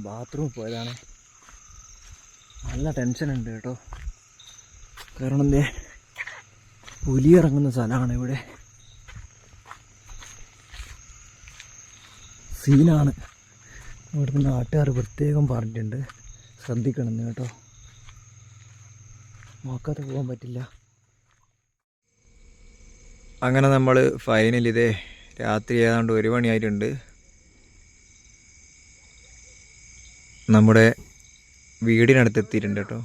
ബാത്റൂമിൽ പോയതാണ്. നല്ല ടെൻഷനുണ്ട് കേട്ടോ. കാരണം എന്തേ പുലി ഇറങ്ങുന്ന സ്ഥലമാണ് ഇവിടെ. സീനാണ്. ഇവിടുത്തെ നാട്ടുകാർ പ്രത്യേകം പറഞ്ഞിട്ടുണ്ട് ശ്രദ്ധിക്കണമെന്ന് കേട്ടോ. നോക്കാതെ പോകാൻ പറ്റില്ല. അങ്ങനെ നമ്മൾ ഫൈനൽ ഇതേ രാത്രി ഏതാണ്ട് 1 മണിയായിട്ടുണ്ട്. നമ്മുടെ വീടിനടുത്ത് എത്തിയിട്ടുണ്ട് കേട്ടോ.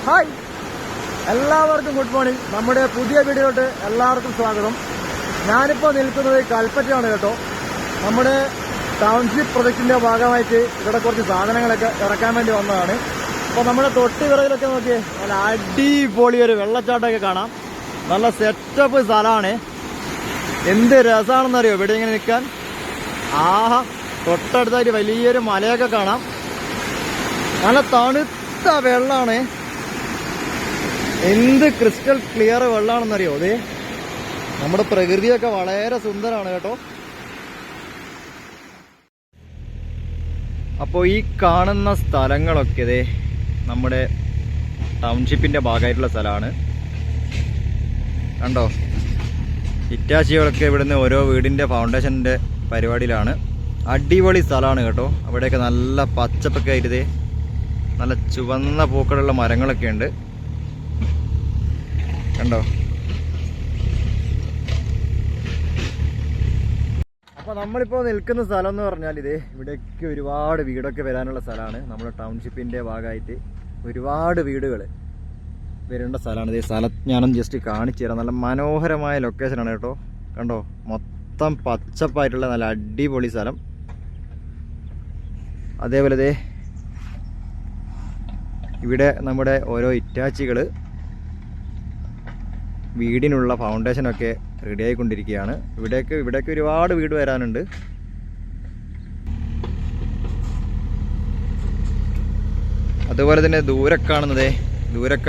ഹായ്, എല്ലാവർക്കും ഗുഡ് മോർണിംഗ്. നമ്മുടെ പുതിയ വീഡിയോയിലോട്ട് എല്ലാവർക്കും സ്വാഗതം. ഞാനിപ്പോൾ നിൽക്കുന്നത് കൽപ്പറ്റയാണ് കേട്ടോ. നമ്മുടെ ടൗൺഷിപ്പ് പ്രൊജക്റ്റിൻ്റെ ഭാഗമായിട്ട് ഇവിടെ കുറച്ച് സാധനങ്ങളൊക്കെ ഇറക്കാൻ വേണ്ടി വന്നതാണ്. അപ്പോൾ നമ്മുടെ തൊട്ട് വിറകിലൊക്കെ നോക്കിയേ, നല്ല അടിപൊളി ഒരു വെള്ളച്ചാട്ടമൊക്കെ കാണാം. നല്ല സെറ്റപ്പ് സ്ഥലമാണ്. എന്ത് രസമാണെന്നറിയോ ഇവിടെ ഇങ്ങനെ നിൽക്കാൻ. ആഹാ, തൊട്ടടുത്തായിട്ട് വലിയൊരു മലയൊക്കെ കാണാം. നല്ല തണുത്ത വെള്ളമാണ്. എന്ത് ക്രിസ്റ്റൽ ക്ലിയർ വെള്ളമാണെന്നറിയോ. അതെ, നമ്മുടെ പ്രകൃതിയൊക്കെ വളരെ സുന്ദരമാണ് കേട്ടോ. അപ്പോൾ ഈ കാണുന്ന സ്ഥലങ്ങളൊക്കെ ഇതേ നമ്മുടെ ടൗൺഷിപ്പിൻ്റെ ഭാഗമായിട്ടുള്ള സ്ഥലമാണ്. കണ്ടോ, ഇറ്റാച്ചികളൊക്കെ ഇവിടുന്ന് ഓരോ വീടിൻ്റെ ഫൗണ്ടേഷൻ്റെ പരിപാടിയിലാണ്. അടിപൊളി സ്ഥലമാണ് കേട്ടോ. അവിടെയൊക്കെ നല്ല പച്ചപ്പൊക്കെ ആയിട്ട് നല്ല ചുവന്ന പൂക്കളുള്ള മരങ്ങളൊക്കെ ഉണ്ട്. കണ്ടോ. അപ്പോൾ നമ്മളിപ്പോൾ നിൽക്കുന്ന സ്ഥലം എന്ന് പറഞ്ഞാൽ ഇവിടേക്ക് ഒരുപാട് വീടൊക്കെ വരാനുള്ള സ്ഥലമാണ്. നമ്മുടെ ടൗൺഷിപ്പിൻ്റെ ഭാഗമായിട്ട് ഒരുപാട് വീടുകൾ വരേണ്ട സ്ഥലമാണ്. സ്ഥലം ഞാനൊന്ന് ജസ്റ്റ് കാണിച്ചു തരാം. നല്ല മനോഹരമായ ലൊക്കേഷനാണ് കേട്ടോ. കണ്ടോ, മൊത്തം പച്ചപ്പായിട്ടുള്ള നല്ല അടിപൊളി സ്ഥലം. അതേപോലെ ഇവിടെ നമ്മുടെ ഓരോ ഇറ്റാച്ചികൾ വീടിനുള്ള ഫൗണ്ടേഷനൊക്കെ റെഡി ആയിക്കൊണ്ടിരിക്കുകയാണ്. ഇവിടേക്ക് ഒരുപാട് വീട് വരാനുണ്ട്. അതുപോലെ തന്നെ ദൂരെ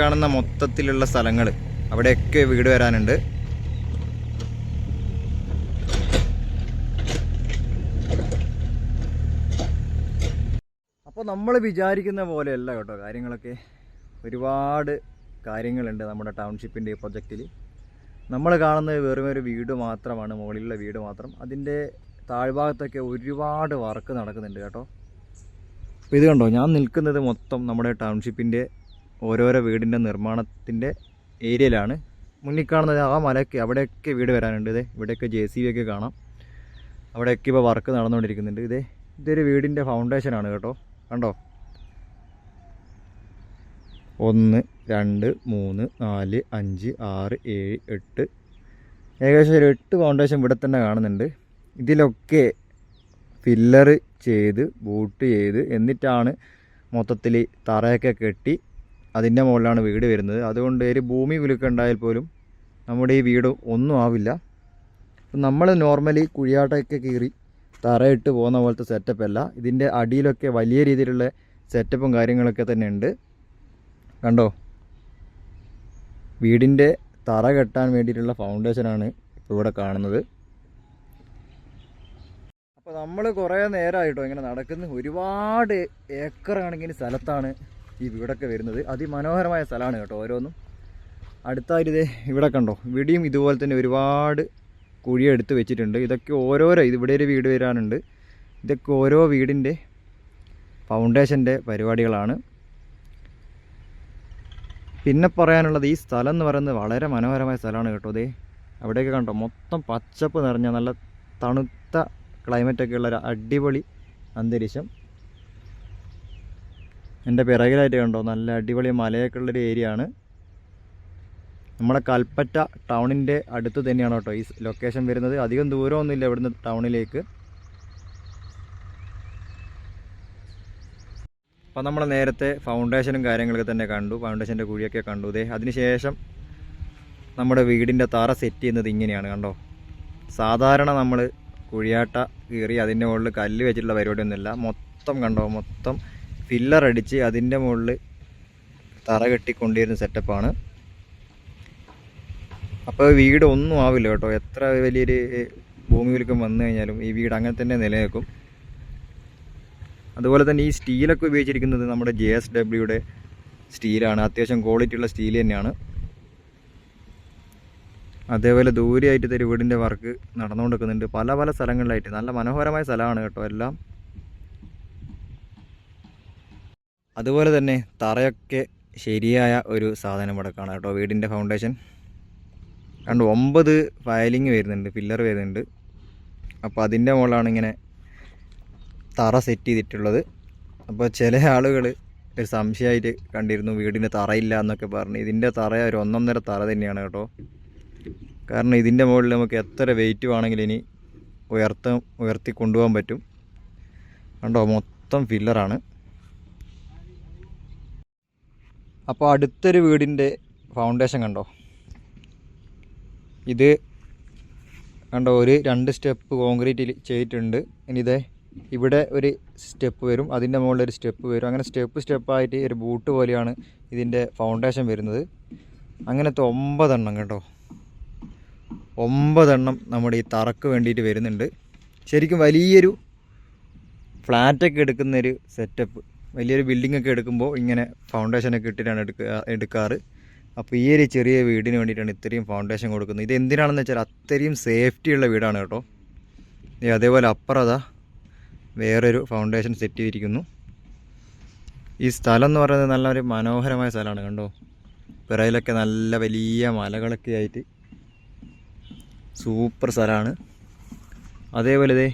കാണുന്ന മൊത്തത്തിലുള്ള സ്ഥലങ്ങൾ അവിടെയൊക്കെ വീട് വരാനുണ്ട്. അപ്പോൾ നമ്മൾ വിചാരിക്കുന്ന പോലെയല്ല കേട്ടോ കാര്യങ്ങളൊക്കെ. ഒരുപാട് കാര്യങ്ങളുണ്ട് നമ്മുടെ ടൗൺഷിപ്പിൻ്റെ ഈ പ്രൊജക്റ്റിൽ. നമ്മൾ കാണുന്നത് വെറും ഒരു വീട് മാത്രമാണ്, മുകളിലുള്ള വീട് മാത്രം. അതിൻ്റെ താഴ്ഭാഗത്തൊക്കെ ഒരുപാട് വർക്ക് നടക്കുന്നുണ്ട് കേട്ടോ. അപ്പോൾ ഇത് കണ്ടോ, ഞാൻ നിൽക്കുന്നത് മൊത്തം നമ്മുടെ ടൗൺഷിപ്പിൻ്റെ ഓരോരോ വീടിൻ്റെ നിർമ്മാണത്തിൻ്റെ ഏരിയയിലാണ്. മുന്നിൽ കാണുന്നത് ആ മലയ്ക്ക് അവിടെയൊക്കെ വീട് വരാനുണ്ട്. ഇവിടെയൊക്കെ JCB ഒക്കെ കാണാം. അവിടെയൊക്കെ ഇപ്പോൾ വർക്ക് നടന്നുകൊണ്ടിരിക്കുന്നുണ്ട്. ഇതൊരു വീടിൻ്റെ ഫൗണ്ടേഷനാണ് കേട്ടോ. കണ്ടോ, 1 2 3 4 5 6 7 8 ഏകദേശം ഒരു 8 ഫൗണ്ടേഷൻ ഇവിടെ തന്നെ കാണുന്നുണ്ട്. ഇതിലൊക്കെ ഫില്ലർ ചെയ്ത് ബൂട്ട് ചെയ്ത് എന്നിട്ടാണ് മൊത്തത്തിൽ തറയൊക്കെ കെട്ടി അതിൻ്റെ മുകളിലാണ് വീട് വരുന്നത്. അതുകൊണ്ട് ഒരു ഭൂമി കുലുക്കുണ്ടായാൽ പോലും നമ്മുടെ ഈ വീട് ഒന്നും ആവില്ല. നമ്മൾ നോർമലി കുഴിയാട്ടമൊക്കെ കീറി തറയിട്ട് പോകുന്ന പോലത്തെ സെറ്റപ്പ് അല്ല. ഇതിൻ്റെ അടിയിലൊക്കെ വലിയ രീതിയിലുള്ള സെറ്റപ്പും കാര്യങ്ങളൊക്കെ തന്നെ ഉണ്ട്. കണ്ടോ, വീടിൻ്റെ തറ കെട്ടാൻ വേണ്ടിയിട്ടുള്ള ഫൗണ്ടേഷനാണ് ഇപ്പോൾ ഇവിടെ കാണുന്നത്. അപ്പോൾ നമ്മൾ കുറേ നേരമായിട്ടോ ഇങ്ങനെ നടക്കുന്നു. ഒരുപാട് ഏക്കർ കണക്കിന് സ്ഥലത്താണ് ഈ വീടൊക്കെ വരുന്നത്. അതിമനോഹരമായ സ്ഥലമാണ് കേട്ടോ ഓരോന്നും. അടുത്തായിട്ട് ഇവിടെ കണ്ടോ, ഇവിടെയും ഇതുപോലെ തന്നെ ഒരുപാട് കുഴിയെടുത്ത് വെച്ചിട്ടുണ്ട്. ഇതൊക്കെ ഓരോരോ ഇവിടെ ഒരു വീട് വരാനുണ്ട്. ഇതൊക്കെ ഓരോ വീടിൻ്റെ ഫൗണ്ടേഷൻ്റെ പരിപാടികളാണ്. പിന്നെ പറയാനുള്ളത് ഈ സ്ഥലം എന്ന് പറയുന്നത് വളരെ മനോഹരമായ സ്ഥലമാണ് കേട്ടോ. അവിടെയൊക്കെ കണ്ടോ, മൊത്തം പച്ചപ്പ് നിറഞ്ഞ നല്ല തണുത്ത ക്ലൈമറ്റൊക്കെ ഉള്ള ഒരു അടിപൊളി അന്തരീക്ഷം. എൻ്റെ പിറകിലായിട്ട് കണ്ടോ, നല്ല അടിപൊളി മലയൊക്കെ ഉള്ളൊരു ഏരിയ ആണ്. നമ്മുടെ കൽപ്പറ്റ ടൗണിൻ്റെ അടുത്ത് തന്നെയാണ് കേട്ടോ ഈ ലൊക്കേഷൻ വരുന്നത്. അധികം ദൂരമൊന്നുമില്ല ഇവിടുന്ന് ടൗണിലേക്ക്. അപ്പോൾ നമ്മൾ നേരത്തെ ഫൗണ്ടേഷനും കാര്യങ്ങളൊക്കെ തന്നെ കണ്ടു. ഫൗണ്ടേഷൻ്റെ കുഴിയൊക്കെ കണ്ടു. അതിനുശേഷം നമ്മുടെ വീടിൻ്റെ തറ സെറ്റ് ചെയ്യുന്നത് ഇങ്ങനെയാണ് കണ്ടോ. സാധാരണ നമ്മൾ കുഴിയാട്ട കീറി അതിൻ്റെ മുകളിൽ കല്ല് വെച്ചിട്ടുള്ള പരിപാടിയൊന്നുമില്ല. മൊത്തം കണ്ടോ, മൊത്തം ഫില്ലർ അടിച്ച് അതിൻ്റെ മുകളിൽ തറ കെട്ടിക്കൊണ്ടിരുന്ന സെറ്റപ്പാണ്. അപ്പോൾ വീട് ഒന്നും ആവില്ല കേട്ടോ. എത്ര വലിയൊരു ഭൂമി കുലുക്കം വന്നു കഴിഞ്ഞാലും ഈ വീട് അങ്ങനെ തന്നെ നിലനിൽക്കും. അതുപോലെ തന്നെ ഈ സ്റ്റീലൊക്കെ ഉപയോഗിച്ചിരിക്കുന്നത് നമ്മുടെ JSWയുടെ സ്റ്റീലാണ്. അത്യാവശ്യം ക്വാളിറ്റി ഉള്ള സ്റ്റീൽ തന്നെയാണ്. അതേപോലെ ദൂരെയായിട്ട് ഒരു വീടിൻ്റെ വർക്ക് നടന്നുകൊണ്ടിരിക്കുന്നുണ്ട്. പല പല സ്ഥലങ്ങളിലായിട്ട് നല്ല മനോഹരമായ സ്ഥലമാണ് കേട്ടോ എല്ലാം. അതുപോലെ തന്നെ തറയൊക്കെ ശരിയായ ഒരു സാധനം ഇവിടെ കാണാം കേട്ടോ. വീടിൻ്റെ ഫൗണ്ടേഷൻ കണ്ടു 9 ഫയലിങ് വരുന്നുണ്ട്, പില്ലർ വരുന്നുണ്ട്. അപ്പോൾ അതിൻ്റെ മുകളിലാണ് ഇങ്ങനെ തറ സെറ്റ് ചെയ്തിട്ടുള്ളത്. അപ്പോൾ ചില ആളുകൾ ഒരു സംശയമായിട്ട് കണ്ടിരുന്നു വീടിൻ്റെ തറയില്ല എന്നൊക്കെ പറഞ്ഞ്. ഇതിൻ്റെ തറ ഒരു 1.5 തറ തന്നെയാണ് കേട്ടോ. കാരണം ഇതിൻ്റെ മുകളിൽ നമുക്ക് എത്ര വെയിറ്റ് വേണമെങ്കിലും ഇനി ഉയർത്തി കൊണ്ടുപോകാൻ പറ്റും. കണ്ടോ മൊത്തം ഫില്ലറാണ്. അപ്പോൾ അടുത്തൊരു വീടിൻ്റെ ഫൗണ്ടേഷൻ കണ്ടോ. ഇത് കണ്ടോ, ഒരു 2 സ്റ്റെപ്പ് കോൺക്രീറ്റിൽ ചെയ്തിട്ടുണ്ട്. ഇനി ഇതേ ഇവിടെ ഒരു സ്റ്റെപ്പ് വരും, അതിൻ്റെ മുകളിൽ ഒരു സ്റ്റെപ്പ് വരും. അങ്ങനെ സ്റ്റെപ്പായിട്ട് ഒരു ബൂട്ട് പോലെയാണ് ഇതിൻ്റെ ഫൗണ്ടേഷൻ വരുന്നത്. അങ്ങനത്തെ 9 എണ്ണം കേട്ടോ, 9 എണ്ണം നമ്മുടെ ഈ തറക്ക് വേണ്ടിയിട്ട് വരുന്നുണ്ട്. ശരിക്കും വലിയൊരു ഫ്ലാറ്റൊക്കെ എടുക്കുന്നൊരു സെറ്റപ്പ്, വലിയൊരു ബിൽഡിങ്ങൊക്കെ എടുക്കുമ്പോൾ ഇങ്ങനെ ഫൗണ്ടേഷനൊക്കെ ഇട്ടിട്ടാണ് എടുക്കാറ്. അപ്പോൾ ഈ ഒരു ചെറിയ വീടിന് വേണ്ടിയിട്ടാണ് ഇത്രയും ഫൗണ്ടേഷൻ കൊടുക്കുന്നത്. ഇത് എന്തിനാണെന്ന് വെച്ചാൽ അത്രയും സേഫ്റ്റിയുള്ള വീടാണ് കേട്ടോ. അതേപോലെ അപ്പുറം അതാ വേറൊരു ഫൗണ്ടേഷൻ സെറ്റ് ചെയ്തിരിക്കുന്നു. ഈ സ്ഥലം എന്ന് പറയുന്നത് നല്ലൊരു മനോഹരമായ സ്ഥലമാണ് കണ്ടോ. പിറയിലൊക്കെ നല്ല വലിയ മലകളൊക്കെ ആയിട്ട് സൂപ്പർ സ്ഥലമാണ്. അതേപോലെ ഇതേ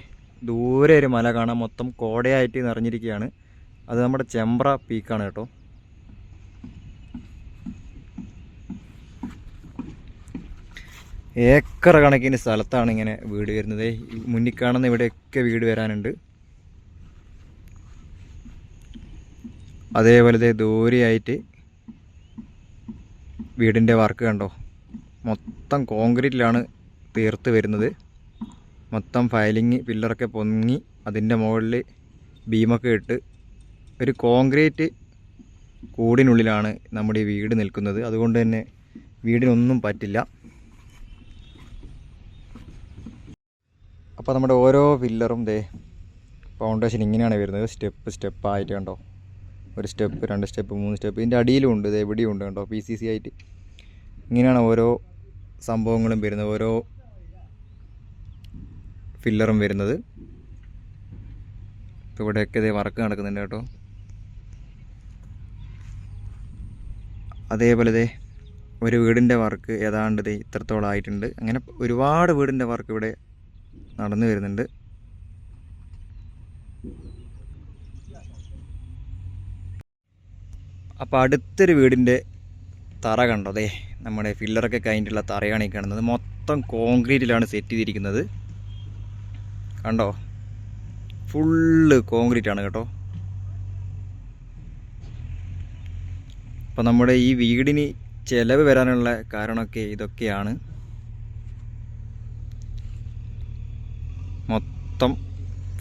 ദൂരെ ഒരു മല കാണാൻ മൊത്തം കോടയായിട്ട് നിറഞ്ഞിരിക്കുകയാണ്. അത് നമ്മുടെ ചെമ്പ്ര പീക്കാണ് കേട്ടോ. ഏക്കർ കണക്കിന് സ്ഥലത്താണ് ഇങ്ങനെ വീട് വരുന്നത്. മുന്നിൽ കാണുന്ന ഇവിടെയൊക്കെ വീട് വരാനുണ്ട്. അതേപോലെ ദൂരെയായിട്ട് വീടിൻ്റെ വർക്ക് കണ്ടോ, മൊത്തം കോൺക്രീറ്റിലാണ് തീർത്ത് വരുന്നത്. മൊത്തം ഫയലിങ് പില്ലറൊക്കെ പൊങ്ങി അതിൻ്റെ മുകളിൽ ബീമൊക്കെ ഇട്ട് ഒരു കോൺക്രീറ്റ് കൂടിനുള്ളിലാണ് നമ്മുടെ ഈ വീട് നിൽക്കുന്നത്. അതുകൊണ്ട് തന്നെ വീടിനൊന്നും പറ്റില്ല. അപ്പോൾ നമ്മുടെ ഓരോ പില്ലറും ഫൗണ്ടേഷൻ ഇങ്ങനെയാണ് വരുന്നത്. സ്റ്റെപ്പായിട്ട് കണ്ടോ, ഒരു സ്റ്റെപ്പ്, 2 സ്റ്റെപ്പ്, 3 സ്റ്റെപ്പ്. ഇതിൻ്റെ അടിയിലും ഉണ്ട്, എവിടെയും ഉണ്ട് കേട്ടോ. PCC ആയിട്ട് ഇങ്ങനെയാണ് ഓരോ സംഭവങ്ങളും വരുന്നത്, ഓരോ പില്ലറും വരുന്നത്. ഇപ്പോൾ ഇവിടെയൊക്കെ വർക്ക് നടക്കുന്നുണ്ട് കേട്ടോ. അതേപോലെ ഒരു വീടിൻ്റെ വർക്ക് ഏതാണ്ട് ഇത്രത്തോളം ആയിട്ടുണ്ട്. അങ്ങനെ ഒരുപാട് വീടിൻ്റെ വർക്ക് ഇവിടെ നടന്നു വരുന്നുണ്ട്. അപ്പോൾ അടുത്തൊരു വീടിൻ്റെ തറ കണ്ടോ. നമ്മുടെ ഫില്ലറൊക്കെ കഴിഞ്ഞിട്ടുള്ള തറയാണ് ഈ കാണുന്നത്. മൊത്തം കോൺക്രീറ്റിലാണ് സെറ്റ് ചെയ്തിരിക്കുന്നത് കണ്ടോ. ഫുള്ള് കോൺക്രീറ്റാണ് കേട്ടോ. അപ്പോൾ നമ്മുടെ ഈ വീടിന് ചിലവ് വരാനുള്ള കാരണമൊക്കെ ഇതൊക്കെയാണ്. മൊത്തം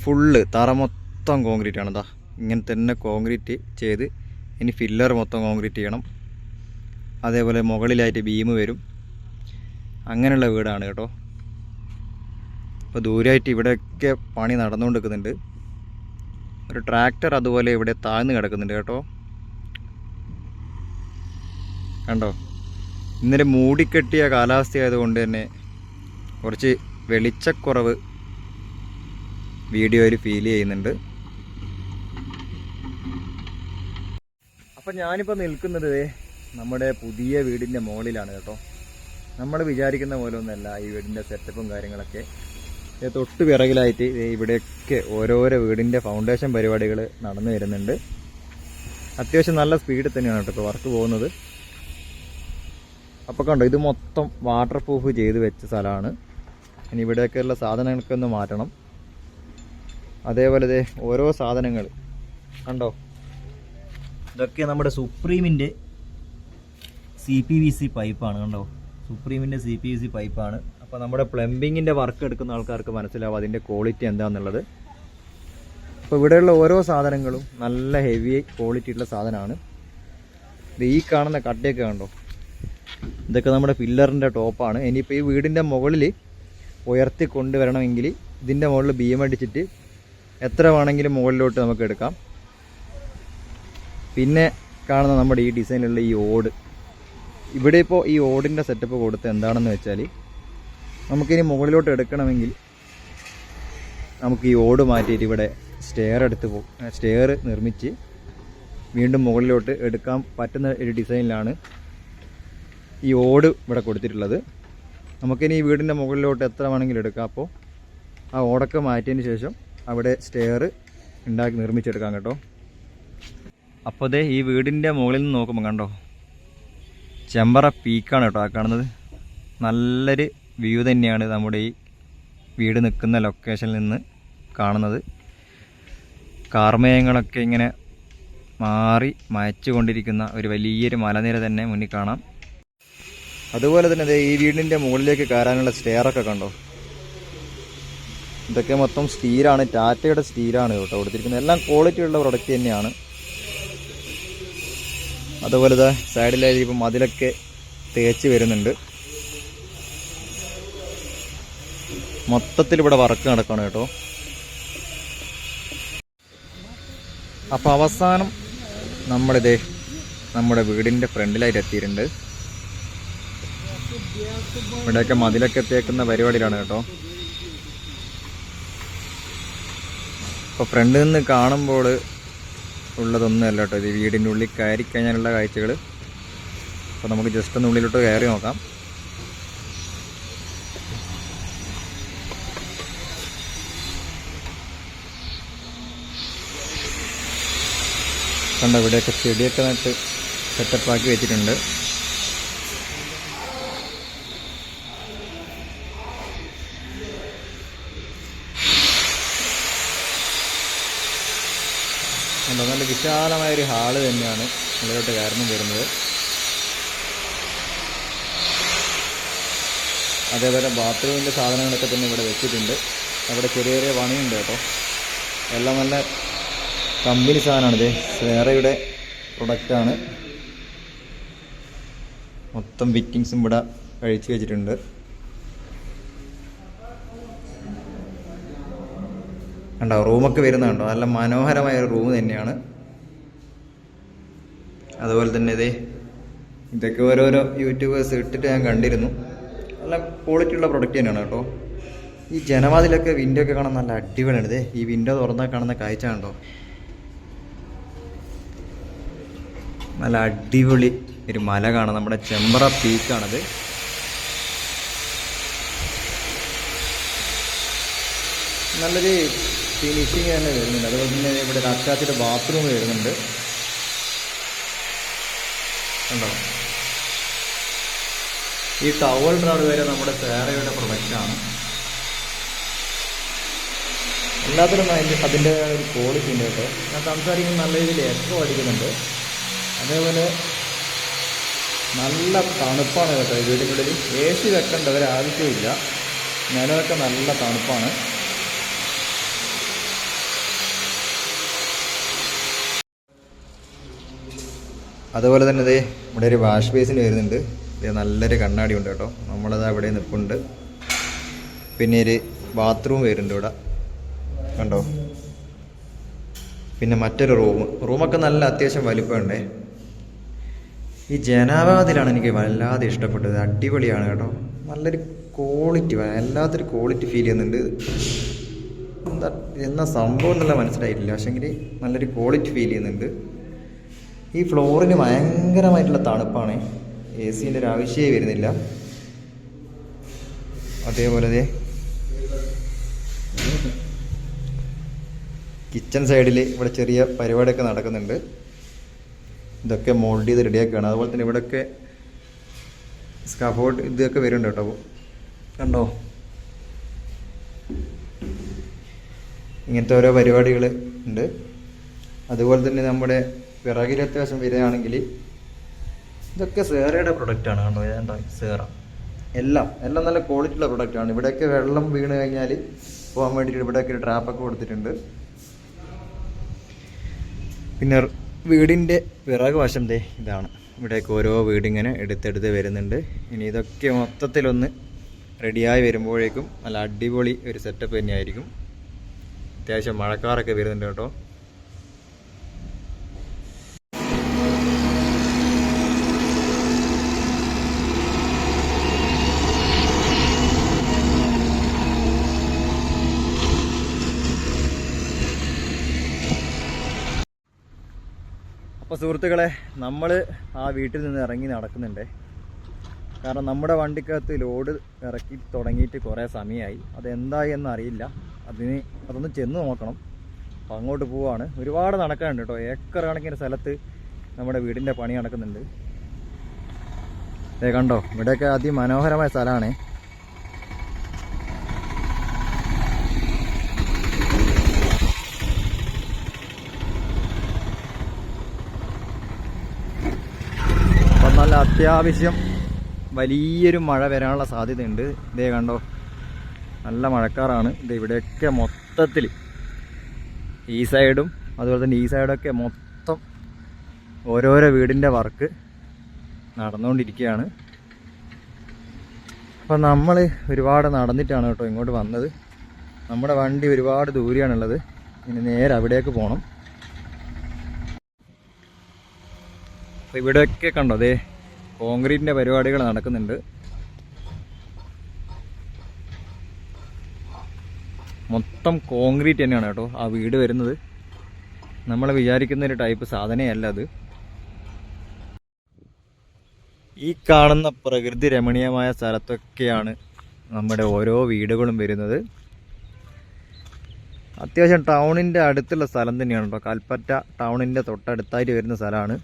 ഫുള്ള് തറ മൊത്തം കോൺക്രീറ്റ് ആണ്. ഇങ്ങനെ തന്നെ കോൺക്രീറ്റ് ചെയ്ത് ഇനി ഫില്ലർ മൊത്തം കോൺക്രീറ്റ് ചെയ്യണം. അതേപോലെ മുകളിലായിട്ട് ബീം വരും. അങ്ങനെയുള്ള വീടാണ് കേട്ടോ. അപ്പോൾ ദൂരമായിട്ട് ഇവിടെയൊക്കെ പണി നടന്നുകൊണ്ടിരിക്കുന്നുണ്ട്. ഒരു ട്രാക്ടർ അതുപോലെ ഇവിടെ താഴ്ന്ന് കിടക്കുന്നുണ്ട് കേട്ടോ. കണ്ടോ, ഇന്നലെ മൂടിക്കെട്ടിയ കാലാവസ്ഥയായതുകൊണ്ട് തന്നെ കുറച്ച് വെളിച്ചക്കുറവ് വീഡിയോയിൽ ഫീൽ ചെയ്യുന്നുണ്ട്. അപ്പം ഞാനിപ്പോൾ നിൽക്കുന്നത് നമ്മുടെ പുതിയ വീടിൻ്റെ മുകളിലാണ് കേട്ടോ. നമ്മൾ വിചാരിക്കുന്ന പോലെ ഒന്നല്ല ഈ വീടിൻ്റെ സെറ്റപ്പും കാര്യങ്ങളൊക്കെ. തൊട്ട് പിറകിലായിട്ട് ഇവിടെയൊക്കെ ഓരോരോ വീടിൻ്റെ ഫൗണ്ടേഷൻ പരിപാടികൾ നടന്നു വരുന്നുണ്ട്. അത്യാവശ്യം നല്ല സ്പീഡിൽ തന്നെയാണ് കേട്ടോ ഇപ്പോൾ വർക്ക് പോകുന്നത്. അപ്പോൾ കണ്ടോ, ഇത് മൊത്തം വാട്ടർ പ്രൂഫ് ചെയ്ത് വെച്ച സ്ഥലമാണ്. ഇനി ഇവിടെയൊക്കെയുള്ള സാധനങ്ങളൊക്കെ ഒന്ന് മാറ്റണം. അതേപോലെ ഓരോ സാധനങ്ങൾ കണ്ടോ, ഇതൊക്കെ നമ്മുടെ സുപ്രീമിൻ്റെ CPVC പൈപ്പാണ് കണ്ടോ. സുപ്രീമിൻ്റെ CPVC പൈപ്പാണ്. അപ്പോൾ നമ്മുടെ പ്ലംബിങ്ങിൻ്റെ വർക്ക് എടുക്കുന്ന ആൾക്കാർക്ക് മനസ്സിലാവും അതിൻ്റെ ക്വാളിറ്റി എന്താണെന്നുള്ളത്. അപ്പോൾ ഇവിടെയുള്ള ഓരോ സാധനങ്ങളും നല്ല ഹെവി ക്വാളിറ്റി ഉള്ള സാധനമാണ്. ഈ കാണുന്ന കട്ടയൊക്കെ കണ്ടോ, ഇതൊക്കെ നമ്മുടെ പില്ലറിൻ്റെ ടോപ്പാണ്. ഇനിയിപ്പോൾ ഈ വീടിൻ്റെ മുകളിൽ ഉയർത്തി കൊണ്ടുവരണമെങ്കിൽ ഇതിൻ്റെ മുകളിൽ ബീം അടിച്ചിട്ട് എത്ര വേണമെങ്കിലും മുകളിലോട്ട് നമുക്ക് എടുക്കാം. പിന്നെ കാണുന്ന നമ്മുടെ ഈ ഡിസൈനിലുള്ള ഈ ഓട്, ഇവിടെ ഇപ്പോൾ ഈ ഓടിൻ്റെ സെറ്റപ്പ് കൊടുത്ത് എന്താണെന്ന് വെച്ചാൽ നമുക്കിനി മുകളിലോട്ട് എടുക്കണമെങ്കിൽ നമുക്ക് ഈ ഓട് മാറ്റിയിട്ട് ഇവിടെ സ്റ്റെയർ നിർമ്മിച്ച് വീണ്ടും മുകളിലോട്ട് എടുക്കാൻ പറ്റുന്ന ഒരു ഡിസൈനിലാണ് ഈ ഓട് ഇവിടെ കൊടുത്തിട്ടുള്ളത്. നമുക്കിനി ഈ വീടിൻ്റെ മുകളിലോട്ട് എത്ര വേണമെങ്കിലും എടുക്കാം. അപ്പോൾ ആ ഓടൊക്കെ മാറ്റിയതിന് ശേഷം അവിടെ സ്റ്റെയർ നിർമ്മിച്ചെടുക്കാം കേട്ടോ. അപ്പോൾ ദേ ഈ വീടിൻ്റെ മുകളിൽ നിന്ന് നോക്കുമ്പോൾ കണ്ടോ, ചെമ്പറ പീക്കാണ് കേട്ടോ ആ കാണുന്നത്. നല്ലൊരു വ്യൂ തന്നെയാണ് നമ്മുടെ ഈ വീട് നിൽക്കുന്ന ലൊക്കേഷനിൽ നിന്ന് കാണുന്നത്. കാർമേഘങ്ങളൊക്കെ ഇങ്ങനെ മാറി മയച്ചു കൊണ്ടിരിക്കുന്ന ഒരു വലിയൊരു മലനിര തന്നെ മുന്നിൽ കാണാം. അതുപോലെ തന്നെ ഈ വീടിൻ്റെ മുകളിലേക്ക് കയറാനുള്ള സ്റ്റെയറൊക്കെ കണ്ടോ, ഇതൊക്കെ മൊത്തം സ്റ്റീലാണ്, ടാറ്റയുടെ സ്റ്റീലാണ് കേട്ടോ കൊടുത്തിരിക്കുന്നത്. എല്ലാം ക്വാളിറ്റി ഉള്ള പ്രൊഡക്റ്റ് തന്നെയാണ്. അതുപോലെ സൈഡിലായി ഇപ്പം മതിലൊക്കെ തേച്ച് വരുന്നുണ്ട്. മൊത്തത്തിൽ ഇവിടെ വർക്ക് നടക്കണം കേട്ടോ. അപ്പോൾ അവസാനം നമ്മുടെ വീടിൻ്റെ ഫ്രണ്ടിലായിട്ട് എത്തിയിട്ടുണ്ട്. ഇവിടെയൊക്കെ മതിലൊക്കെ തേക്കുന്ന പരിപാടിയിലാണ് കേട്ടോ. അപ്പോൾ ഫ്രണ്ടിൽ നിന്ന് കാണുമ്പോൾ ഉള്ളതൊന്നുമല്ല കേട്ടോ ഇത്, വീടിൻ്റെ ഉള്ളിൽ കയറി കഴിഞ്ഞാലുള്ള കാഴ്ചകൾ. അപ്പോൾ നമുക്ക് ജസ്റ്റ് ഒന്ന് ഉള്ളിലോട്ട് കയറി നോക്കാം. കണ്ടോ, ഇവിടെയൊക്കെ ചെടിയൊക്കെ നട്ട് സെറ്റപ്പാക്കി വെച്ചിട്ടുണ്ട്. നല്ല വിശാലമായൊരു ഹാള് തന്നെയാണ് ഇതിലോട്ട് കയറുന്നു വരുന്നത്. അതേപോലെ ബാത്റൂമിൻ്റെ സാധനങ്ങളൊക്കെ തന്നെ ഇവിടെ വെച്ചിട്ടുണ്ട്. അവിടെ ചെറിയ ചെറിയ പണിയുണ്ട് കേട്ടോ. എല്ലാം നല്ല കമ്പനി സാധനമാണിത്, സേറയുടെ പ്രൊഡക്റ്റാണ്. മൊത്തം ഫിറ്റിങ്സും ഇവിടെ കഴിച്ച് വെച്ചിട്ടുണ്ട്. കണ്ടോ റൂമൊക്കെ വരുന്നുണ്ടോ, നല്ല മനോഹരമായ ഒരു റൂം തന്നെയാണ്. അതുപോലെ തന്നെ ഇതൊക്കെ ഓരോരോ യൂട്യൂബേഴ്സ് ഇട്ടിട്ട് ഞാൻ കണ്ടിരുന്നു. നല്ല ക്വാളിറ്റി ഉള്ള പ്രൊഡക്റ്റ് തന്നെയാണ് കേട്ടോ. ഈ ജനവാതിലൊക്കെ വിൻഡോ ഒക്കെ കാണാൻ നല്ല അടിപൊളിയാണ്. ഈ വിൻഡോ തുറന്നാൽ കാണുന്ന കാഴ്ച കണ്ടോ, നല്ല അടിപൊളി ഒരു മല കാണാം. നമ്മുടെ ചെമ്പറ പീക്കാണത്. നല്ലൊരു ഫിനിഷിങ് തന്നെ വരുന്നുണ്ട്. അതുപോലെ തന്നെ ഇവിടെ അറ്റാച്ച്ഡ് ബാത്റൂം വരുന്നുണ്ട്. കണ്ടോ, ഈ ടവൽ റോഡ് വരെ നമ്മുടെ സേറയുടെ പ്രൊഡക്റ്റാണ്. എല്ലാത്തിനും അതിൻ്റെ ഒരു ക്വാളിറ്റി ഉണ്ട് കേട്ടോ. ഞാൻ സംസാരിക്കുമ്പോൾ നല്ല രീതിയിൽ എക്കോ അടിക്കുന്നുണ്ട്. അതേപോലെ നല്ല തണുപ്പാണ് കേട്ടോ വീടിനുള്ളിൽ. AC വെക്കേണ്ട ഒരാവശ്യമില്ല, നിലമൊക്കെ നല്ല തണുപ്പാണ്. അതുപോലെ തന്നെ ഇവിടെ ഒരു വാഷ് ബേസിൻ വരുന്നുണ്ട്. നല്ലൊരു കണ്ണാടി ഉണ്ട് കേട്ടോ, നമ്മളത് അവിടെ നിൽപ്പുണ്ട്. പിന്നെ ഒരു ബാത്റൂം വരുന്നുണ്ട് ഇവിടെ കണ്ടോ. പിന്നെ മറ്റൊരു റൂമൊക്കെ നല്ല അത്യാവശ്യം വലിപ്പമുണ്ടേ. ഈ ജനാവാതിലാണ് എനിക്ക് വല്ലാതെ ഇഷ്ടപ്പെട്ടത്. അടിപൊളിയാണ് കേട്ടോ, നല്ലൊരു ക്വാളിറ്റി, വല്ലാത്തൊരു ക്വാളിറ്റി ഫീൽ ചെയ്യുന്നുണ്ട്. എന്നാ സംഭവം എന്നുള്ള മനസ്സിലായിട്ടില്ല, പക്ഷെങ്കിൽ നല്ലൊരു ക്വാളിറ്റി ഫീൽ ചെയ്യുന്നുണ്ട്. ഈ ഫ്ലോറിന് ഭയങ്കരമായിട്ടുള്ള തണുപ്പാണ്, AC-ൻ്റെ ഒരു ആവശ്യമേ വരുന്നില്ല. അതേപോലെ കിച്ചൺ സൈഡിൽ ഇവിടെ ചെറിയ പരിപാടിയൊക്കെ നടക്കുന്നുണ്ട്. ഇതൊക്കെ മോൾഡ് ചെയ്ത് റെഡിയാക്കുകയാണ്. അതുപോലെ തന്നെ ഇവിടെയൊക്കെ സ്കാഫോൾഡ് ഇതൊക്കെ വരുന്നുണ്ട് കേട്ടോ. കണ്ടോ, ഇങ്ങനത്തെ ഓരോ പരിപാടികൾ ഉണ്ട്. അതുപോലെ തന്നെ നമ്മുടെ വിറകിൽ അത്യാവശ്യം വരികയാണെങ്കിൽ ഇതൊക്കെ സേറയുടെ പ്രൊഡക്റ്റാണ്. കണ്ടോ, ഏതാ സേറ എല്ലാം നല്ല ക്വാളിറ്റി ഉള്ള പ്രൊഡക്റ്റാണ്. ഇവിടെയൊക്കെ വെള്ളം വീണ് കഴിഞ്ഞാൽ പോകാൻ വേണ്ടിയിട്ട് ഇവിടെയൊക്കെ ഒരു ട്രാപ്പൊക്കെ കൊടുത്തിട്ടുണ്ട്. പിന്നെ വീടിൻ്റെ പിറകു വശം ദേ ഇതാണ്. ഇവിടേക്ക് ഓരോ വീടിങ്ങനെ എടുത്തെടുത്ത് വരുന്നുണ്ട്. ഇനി ഇതൊക്കെ മൊത്തത്തിലൊന്ന് റെഡിയായി വരുമ്പോഴേക്കും നല്ല അടിപൊളി ഒരു സെറ്റപ്പ് തന്നെയായിരിക്കും. അത്യാവശ്യം മഴക്കാറൊക്കെ വരുന്നുണ്ട് കേട്ടോ. അപ്പോൾ സുഹൃത്തുക്കളെ, നമ്മൾ ആ വീട്ടിൽ നിന്ന് ഇറങ്ങി നടക്കുന്നുണ്ട്. കാരണം നമ്മുടെ വണ്ടിക്കകത്ത് ലോഡ് ഇറക്കി തുടങ്ങിയിട്ട് കുറേ സമയമായി. അതെന്തായി എന്നറിയില്ല. അതൊന്ന് ചെന്ന് നോക്കണം. അപ്പോൾ അങ്ങോട്ട് പോവാണ്. ഒരുപാട് നടക്കാനുണ്ട് കേട്ടോ. ഏക്കർ കണക്കിന് സ്ഥലത്ത് നമ്മുടെ വീടിൻ്റെ പണി നടക്കുന്നുണ്ട്. കണ്ടോ, ഇവിടെയൊക്കെ അതിമനോഹരമായ സ്ഥലമാണ്. നല്ല അത്യാവശ്യം വലിയൊരു മഴ വരാനുള്ള സാധ്യതയുണ്ട്. ഇതേ കണ്ടോ, നല്ല മഴക്കാറാണ്. ഇത് ഇവിടെയൊക്കെ മൊത്തത്തിൽ ഈ സൈഡും അതുപോലെ തന്നെ ഈ സൈഡൊക്കെ മൊത്തം ഓരോരോ വീടിൻ്റെ വർക്ക് നടന്നുകൊണ്ടിരിക്കുകയാണ്. അപ്പം നമ്മൾ ഒരുപാട് നടന്നിട്ടാണ് കേട്ടോ ഇങ്ങോട്ട് വന്നത്. നമ്മുടെ വണ്ടി ഒരുപാട് ദൂരെയാണുള്ളത്. ഇനി നേരെ അവിടേക്ക് പോകണം. അപ്പോൾ ഇവിടെയൊക്കെ കണ്ടോ, അതേ കോൺക്രീറ്റിൻ്റെ പരിപാടികൾ നടക്കുന്നുണ്ട്. മൊത്തം കോൺക്രീറ്റ് തന്നെയാണ് കേട്ടോ ആ വീട് വരുന്നത്. നമ്മൾ വിചാരിക്കുന്ന ഒരു ടൈപ്പ് സാധനമല്ല അത്. ഈ കാണുന്ന പ്രകൃതി രമണീയമായ സ്ഥലത്തൊക്കെയാണ് നമ്മുടെ ഓരോ വീടുകളും വരുന്നത്. അത്യാവശ്യം ടൗണിൻ്റെ അടുത്തുള്ള സ്ഥലം തന്നെയാണ് കേട്ടോ. കൽപ്പറ്റ ടൗണിൻ്റെ തൊട്ടടുത്തായിട്ട് വരുന്ന സ്ഥലമാണ്.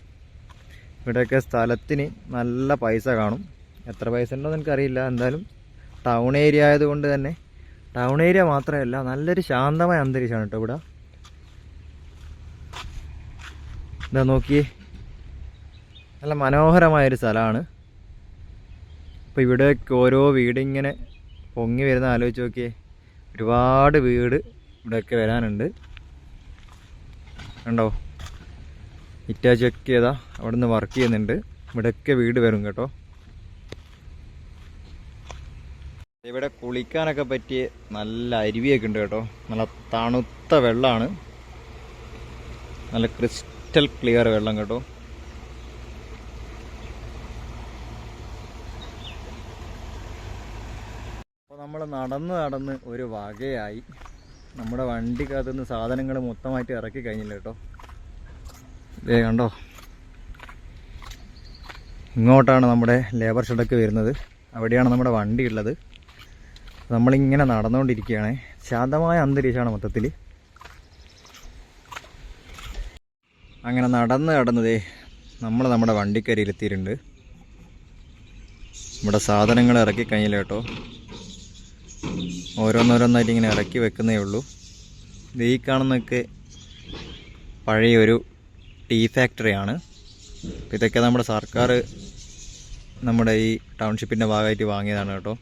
ഇവിടെയൊക്കെ സ്ഥലത്തിന് നല്ല പൈസ കാണും. എത്ര പൈസ ഉണ്ടോയെന്ന് എനിക്കറിയില്ല. എന്തായാലും ടൗൺ ഏരിയ ആയതുകൊണ്ട് തന്നെ, ടൗൺ ഏരിയ മാത്രമല്ല നല്ലൊരു ശാന്തമായ അന്തരീക്ഷമാണ് കേട്ടോ ഇവിടെ. ഇതാ നോക്കിയേ, നല്ല മനോഹരമായൊരു സ്ഥലമാണ്. അപ്പോൾ ഇവിടെയൊക്കെ ഓരോ വീടിങ്ങനെ പൊങ്ങി വരുന്ന ആലോചിച്ച് നോക്കിയേ. ഒരുപാട് വീട് ഇവിടെയൊക്കെ വരാനുണ്ട്. കണ്ടോ, ഇറ്റാച്ചൊക്കെ ഏതാ അവിടെ നിന്ന് വർക്ക് ചെയ്യുന്നുണ്ട്. ഇവിടെയൊക്കെ വീട് വരും കേട്ടോ. ഇവിടെ കുളിക്കാനൊക്കെ പറ്റിയ നല്ല അരുവിയൊക്കെ ഉണ്ട് കേട്ടോ. നല്ല തണുത്ത വെള്ളമാണ്. നല്ല ക്രിസ്റ്റൽ ക്ലിയർ വെള്ളം കേട്ടോ. അപ്പോൾ നമ്മൾ നടന്ന് ഒരു വകയായി. നമ്മുടെ വണ്ടിക്കകത്തുനിന്ന് സാധനങ്ങൾ മൊത്തമായിട്ട് ഇറക്കി കഴിഞ്ഞില്ല കേട്ടോ. ഇതേ കണ്ടോ, ഇങ്ങോട്ടാണ് നമ്മുടെ ലേബർ ഷെഡൊക്കെ വരുന്നത്. അവിടെയാണ് നമ്മുടെ വണ്ടി ഉള്ളത്. നമ്മളിങ്ങനെ നടന്നുകൊണ്ടിരിക്കുകയാണ്. ശാന്തമായ അന്തരീക്ഷമാണ് മൊത്തത്തിൽ. അങ്ങനെ നടന്നതേ നമ്മൾ നമ്മുടെ വണ്ടിക്കരിയിലെത്തിയിട്ടുണ്ട്. ഇവിടെ സാധനങ്ങൾ ഇറക്കി കഴിഞ്ഞില്ല കേട്ടോ. ഓരോന്നോരോന്നായിട്ട് ഇങ്ങനെ ഇറക്കി വെക്കുന്നേ ഉള്ളൂ. ഇത് ഈ കാണുന്നതൊക്കെ പഴയൊരു ടീ ഫാക്ടറിയാണ്. അപ്പോൾ ഇതൊക്കെ നമ്മുടെ സർക്കാർ നമ്മുടെ ഈ ടൗൺഷിപ്പിൻ്റെ ഭാഗമായിട്ട് വാങ്ങിയതാണ് കേട്ടോ.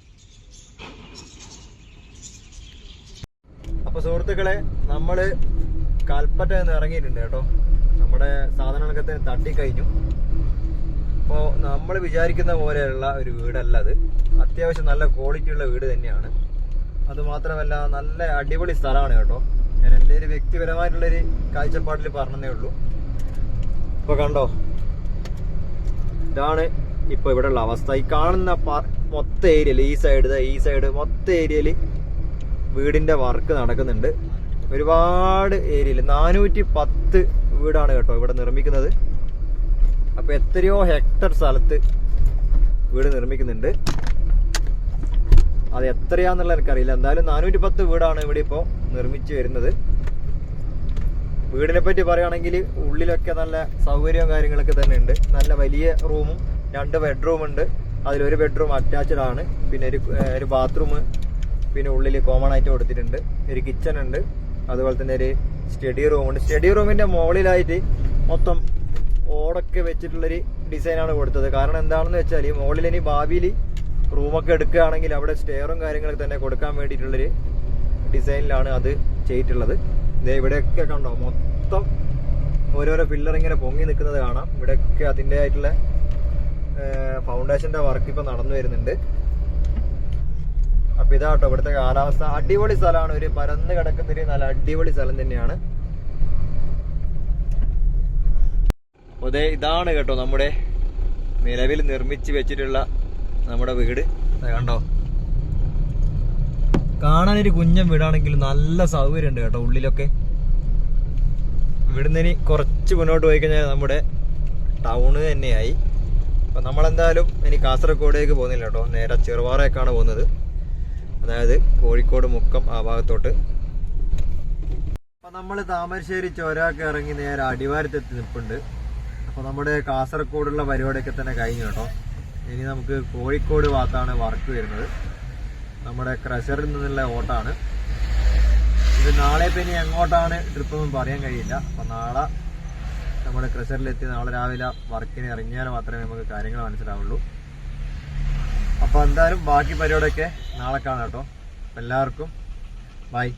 അപ്പോൾ സുഹൃത്തുക്കളെ, നമ്മൾ കൽപ്പറ്റ നിന്ന് ഇറങ്ങിയിട്ടുണ്ട് കേട്ടോ. നമ്മുടെ സാധനങ്ങളൊക്കെ തട്ടിക്കഴിഞ്ഞു. അപ്പോൾ നമ്മൾ വിചാരിക്കുന്ന പോലെയുള്ള ഒരു വീടല്ല അത്. അത്യാവശ്യം നല്ല ക്വാളിറ്റിയുള്ള വീട് തന്നെയാണ്. അതുമാത്രമല്ല നല്ല അടിപൊളി സ്ഥലമാണ് കേട്ടോ. ഞാൻ എൻ്റെ ഒരു വ്യക്തിപരമായിട്ടുള്ളൊരു കാഴ്ചപ്പാടിൽ പറഞ്ഞതേ ഉള്ളൂ. ഇപ്പോൾ കണ്ടോ, ഇതാണ് ഇപ്പോൾ ഇവിടെ ഉള്ള അവസ്ഥ. ഈ കാണുന്ന മൊത്തം ഏരിയയിൽ ഈ സൈഡ് മൊത്തം ഏരിയയിൽ വീടിൻ്റെ വർക്ക് നടക്കുന്നുണ്ട്. ഒരുപാട് ഏരിയയിൽ 410 വീടാണ് കേട്ടോ ഇവിടെ നിർമ്മിക്കുന്നത്. അപ്പോൾ എത്രയോ ഹെക്ടർ സ്ഥലത്ത് വീട് നിർമ്മിക്കുന്നുണ്ട്. അത് എത്രയാണെന്നുള്ള എനിക്കറിയില്ല. എന്തായാലും 410 വീടാണ് ഇവിടെ ഇപ്പോൾ നിർമ്മിച്ചു വരുന്നത്. വീടിനെ പറ്റി പറയുകയാണെങ്കിൽ ഉള്ളിലൊക്കെ നല്ല സൗകര്യവും കാര്യങ്ങളൊക്കെ തന്നെ ഉണ്ട്. നല്ല വലിയ റൂമും 2 ബെഡ്റൂം ഉണ്ട്. അതിലൊരു ബെഡ്റൂം അറ്റാച്ച്ഡ് ആണ്. പിന്നെ ഒരു ബാത്റൂം പിന്നെ ഉള്ളിൽ കോമൺ ആയിട്ട് കൊടുത്തിട്ടുണ്ട്. ഒരു കിച്ചൺ ഉണ്ട്. അതുപോലെ തന്നെ ഒരു സ്റ്റഡി റൂമുണ്ട്. സ്റ്റഡി റൂമിൻ്റെ മുകളിലായിട്ട് മൊത്തം ഓടൊക്കെ വെച്ചിട്ടുള്ളൊരു ഡിസൈനാണ് കൊടുത്തത്. കാരണം എന്താണെന്ന് വെച്ചാൽ മുകളിൽ ഇനി ഭാവിയിൽ റൂമൊക്കെ എടുക്കുകയാണെങ്കിൽ അവിടെ സ്റ്റെയറും കാര്യങ്ങളൊക്കെ തന്നെ കൊടുക്കാൻ വേണ്ടിയിട്ടുള്ളൊരു ഡിസൈനിലാണ് അത് ചെയ്തിട്ടുള്ളത്. ഇതേ ഇവിടെയൊക്കെ കണ്ടോ, മൊത്തം ഓരോരോ പില്ലർ ഇങ്ങനെ പൊങ്ങി നിൽക്കുന്നത് കാണാം. ഇവിടെയൊക്കെ അതിൻ്റെ ആയിട്ടുള്ള ഫൗണ്ടേഷൻ്റെ വർക്ക് ഇപ്പോൾ നടന്നു വരുന്നുണ്ട്. അപ്പോൾ ഇതാട്ടോ ഇവിടുത്തെ കാലാവസ്ഥ. അടിപൊളി സ്ഥലമാണ്, ഒരു പരന്ന് കിടക്കുന്നൊരു നല്ല അടിപൊളി സ്ഥലം തന്നെയാണ്. അതെ ഇതാണ് കേട്ടോ നമ്മുടെ നിലവിൽ നിർമ്മിച്ച് വെച്ചിട്ടുള്ള നമ്മുടെ വീട്. കണ്ടോ, കാണാനൊരു കുഞ്ഞൻ വീടാണെങ്കിലും നല്ല സൗകര്യമുണ്ട് കേട്ടോ ഉള്ളിലൊക്കെ. ഇവിടുന്ന് ഇനി കുറച്ച് മുന്നോട്ട് പോയി കഴിഞ്ഞാൽ നമ്മുടെ ടൗണ് തന്നെയായി. അപ്പം നമ്മളെന്തായാലും ഇനി കാസർഗോഡേക്ക് പോകുന്നില്ല കേട്ടോ, നേരെ ചെറുവാറേക്കാണ് പോകുന്നത്, അതായത് കോഴിക്കോട് മുക്കം ആ ഭാഗത്തോട്ട്. അപ്പം നമ്മൾ താമരശ്ശേരി ചൊരമൊക്കെ ഇറങ്ങി നേരെ അടിവാരത്തെത്തി നിൽപ്പുണ്ട്. അപ്പോൾ നമ്മുടെ കാസർഗോഡുള്ള പരിപാടിയൊക്കെ തന്നെ കഴിഞ്ഞു കേട്ടോ. ഇനി നമുക്ക് കോഴിക്കോട് ഭാഗത്താണ് വർക്ക് വരുന്നത്. നമ്മുടെ ക്രഷറിൽ നിന്നുള്ള ഓട്ടാണ് ഇത്. നാളെ ഇപ്പം ഇനി എങ്ങോട്ടാണ് ട്രിപ്പൊന്നും പറയാൻ കഴിയില്ല. അപ്പം നാളെ നമ്മുടെ ക്രഷറിലെത്തി നാളെ രാവിലെ വർക്കിന് ഇറങ്ങിയാൽ മാത്രമേ നമുക്ക് കാര്യങ്ങൾ മനസ്സിലാവുള്ളൂ. അപ്പോൾ എന്തായാലും ബാക്കി പരിപാടിയൊക്കെ നാളെ കാണാം കേട്ടോ. എല്ലാവർക്കും ബൈ.